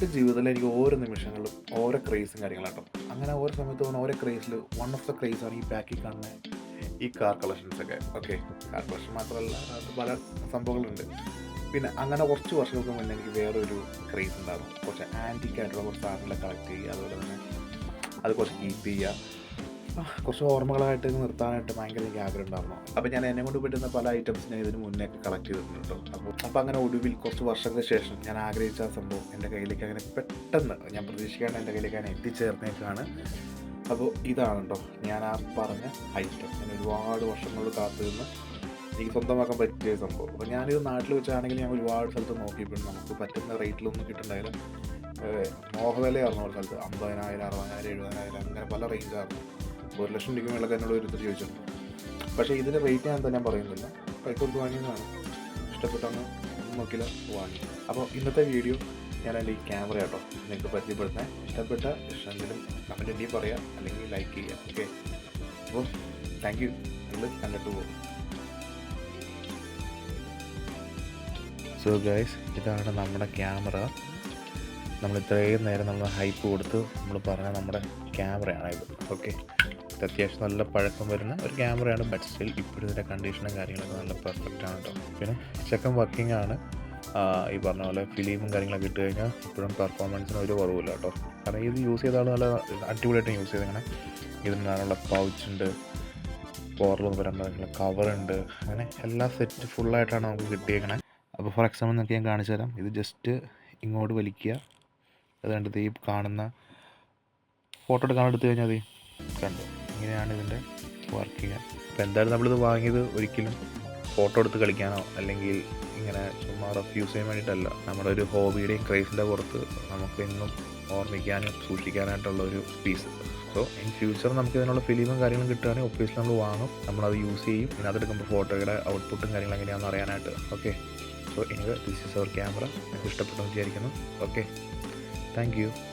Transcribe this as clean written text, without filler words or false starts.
എൻ്റെ ജീവിതത്തിൽ എനിക്ക് ഓരോ നിമിഷങ്ങളിലും ഓരോ ക്രേസും കാര്യങ്ങളാട്ടോ. അങ്ങനെ ഓരോ സമയത്ത് പോകുന്ന ഓരോ ക്രേസിൽ വൺ ഓഫ് ദ ക്രേസാണ് ഈ ബാക്കിൽ കാണുന്ന ഈ കാർ കളക്ഷൻസൊക്കെ. ഓക്കെ, കാർ കളക്ഷൻ മാത്രമല്ല, അത് പല സംഭവങ്ങളുണ്ട്. പിന്നെ അങ്ങനെ കുറച്ച് വർഷങ്ങൾക്ക് മുന്നേ എനിക്ക് വേറൊരു ക്രേസ് ഉണ്ടായിരുന്നു. കുറച്ച് ആൻറ്റിക് ആയിട്ടുള്ള കുറച്ച് സാധനങ്ങൾ കളക്ട് ചെയ്യുക, അതുപോലെ തന്നെ അത് കുറച്ച് കീപ്പ് ചെയ്യുക, കുറച്ച് ഓർമ്മകളായിട്ട് നിർത്താനായിട്ട് ഭയങ്കര എനിക്ക് ആഗ്രഹം ഉണ്ടായിരുന്നു. അപ്പോൾ ഞാൻ എന്നെ കൊണ്ട് പറ്റുന്ന പല ഐറ്റംസ് ഞാൻ ഇതിന് മുന്നേ ഒക്കെ കളക്ട് ചെയ്തിട്ടുണ്ട് കേട്ടോ. അപ്പോൾ അങ്ങനെ ഒടുവിൽ കുറച്ച് വർഷങ്ങൾക്ക് ശേഷം ഞാൻ ആഗ്രഹിച്ച ആ സംഭവം എൻ്റെ കയ്യിലേക്ക് അങ്ങനെ പെട്ടെന്ന് ഞാൻ പ്രതീക്ഷിക്കാണ്ട് എൻ്റെ കയ്യിലേക്ക് അങ്ങനെ എത്തിച്ചേർന്നേക്കാണ്. അപ്പോൾ ഇതാണ് കേട്ടോ ഞാൻ ആ പറഞ്ഞ ഐറ്റം. ഞാൻ ഒരുപാട് വർഷങ്ങൾ കാത്തിരുന്ന് എനിക്ക് സ്വന്തമാക്കാൻ പറ്റിയ സംഭവം. അപ്പോൾ ഞാനിത് നാട്ടിൽ വെച്ചാണെങ്കിൽ ഞാൻ ഒരുപാട് സ്ഥലത്ത് നോക്കിയപ്പോഴും നമുക്ക് പറ്റുന്ന റേറ്റിലൊന്നും കിട്ടുന്നുണ്ടായില്ല. മോഹവിലയായിരുന്നു ഒരു സ്ഥലത്ത് 50,000, 60,000, 70,000 അങ്ങനെ പല റേഞ്ചായിരുന്നു. 1,00,000 രൂപ മേളൊക്കെ എന്നോട് ഒരുത്തർ ചോദിച്ചിട്ടുണ്ട്. പക്ഷേ ഇതിൻ്റെ റേറ്റ് ഞാൻ തന്നെ പറയുന്നില്ല, പൈസ കൊടുത്ത് വാങ്ങിയതാണ്. ഇഷ്ടപ്പെട്ടൊന്ന് നോക്കില്ല വാങ്ങി. അപ്പോൾ ഇന്നത്തെ വീഡിയോ ഞാൻ എൻ്റെ ഈ ക്യാമറ കേട്ടോ നിങ്ങൾക്ക് പരിചയപ്പെടുത്താൻ. ഇഷ്ടപ്പെട്ട ഇഷ്ടമെങ്കിലും കമൻറ്റ് എന്തെങ്കിലും പറയാം, അല്ലെങ്കിൽ ലൈക്ക് ചെയ്യുക. ഓക്കെ, അപ്പോൾ താങ്ക് യു. നിങ്ങൾ കണ്ടിട്ട് പോകും. സോ ഗൈസ്, ഇതാണ് നമ്മുടെ ക്യാമറ. നമ്മൾ ഇത്രയും നേരം നമ്മൾ ഹൈപ്പ് കൊടുത്ത് നമ്മൾ പറഞ്ഞ നമ്മുടെ ക്യാമറയാണിത്. ഓക്കെ, ഇത് അത്യാവശ്യം നല്ല പഴക്കം വരുന്ന ഒരു ക്യാമറയാണ്. ബട്ട് സ്റ്റിൽ ഇപ്പോഴും ഇതിൻ്റെ കണ്ടീഷനും കാര്യങ്ങളൊക്കെ നല്ല പെർഫെക്റ്റ് ആണ് കേട്ടോ. പിന്നെ സെക്കൻഡ് വർക്കിംഗ് ആണ്. ഈ പറഞ്ഞ പോലെ ഫിലിമും കാര്യങ്ങളൊക്കെ ഇട്ട് കഴിഞ്ഞാൽ ഇപ്പോഴും പെർഫോമൻസിന് ഒരു കുറവില്ല കേട്ടോ. കാരണം ഇത് യൂസ് ചെയ്താണ് നല്ല അടിപൊളിയായിട്ട് യൂസ് ചെയ്ത്. അങ്ങനെ ഇതിനുള്ള പൗച്ചുണ്ട്, പോറിലൊന്നും വരേണ്ട കവറുണ്ട്, അങ്ങനെ എല്ലാ സെറ്റ് ഫുള്ളായിട്ടാണ് നമുക്ക് കിട്ടിയേക്കണേ. അപ്പോൾ ഫോർ എക്സാമ്പിൾ നിങ്ങൾക്ക് ഞാൻ കാണിച്ചു തരാം. ഇത് ജസ്റ്റ് ഇങ്ങോട്ട് വലിക്കുക, അതുകൊണ്ട് ഈ കാണുന്ന ഫോട്ടോ എടുക്കാൻ എടുത്തു കഴിഞ്ഞാൽ മതി. കണ്ടു, ഇങ്ങനെയാണ് ഇതിൻ്റെ വർക്കിങ്. അപ്പോൾ എന്തായാലും നമ്മളിത് വാങ്ങിയത് ഒരിക്കലും ഫോട്ടോ എടുത്ത് കളിക്കാനോ അല്ലെങ്കിൽ ഇങ്ങനെ ചുമ്മാ റഫ് ചെയ്യാൻ വേണ്ടിയിട്ടല്ല. നമ്മുടെ ഒരു ഹോബിയുടെയും ക്രേസിൻ്റെ പുറത്ത് നമുക്ക് എന്നും ഓർമ്മിക്കാനും സൂക്ഷിക്കാനായിട്ടുള്ള ഒരു പീസ്. സോ ഇൻ ഫ്യൂച്ചർ നമുക്ക് ഇതിനുള്ള ഫിലിമും കാര്യങ്ങളും കിട്ടുകയാണെങ്കിൽ ഒബ്വിയസ്ലി നമ്മൾ വാങ്ങും, നമ്മളത് യൂസ് ചെയ്യും. പിന്നെ അതെടുക്കുമ്പോൾ ഫോട്ടോയുടെ ഔട്ട്പുട്ടും കാര്യങ്ങളും എങ്ങനെയാണെന്ന് അറിയാനായിട്ട്. Okay, so anyway this is our camera. നിങ്ങൾക്ക് ഇഷ്ടപ്പെട്ടെന്ന് വിചാരിക്കുന്നു. Okay, thank U.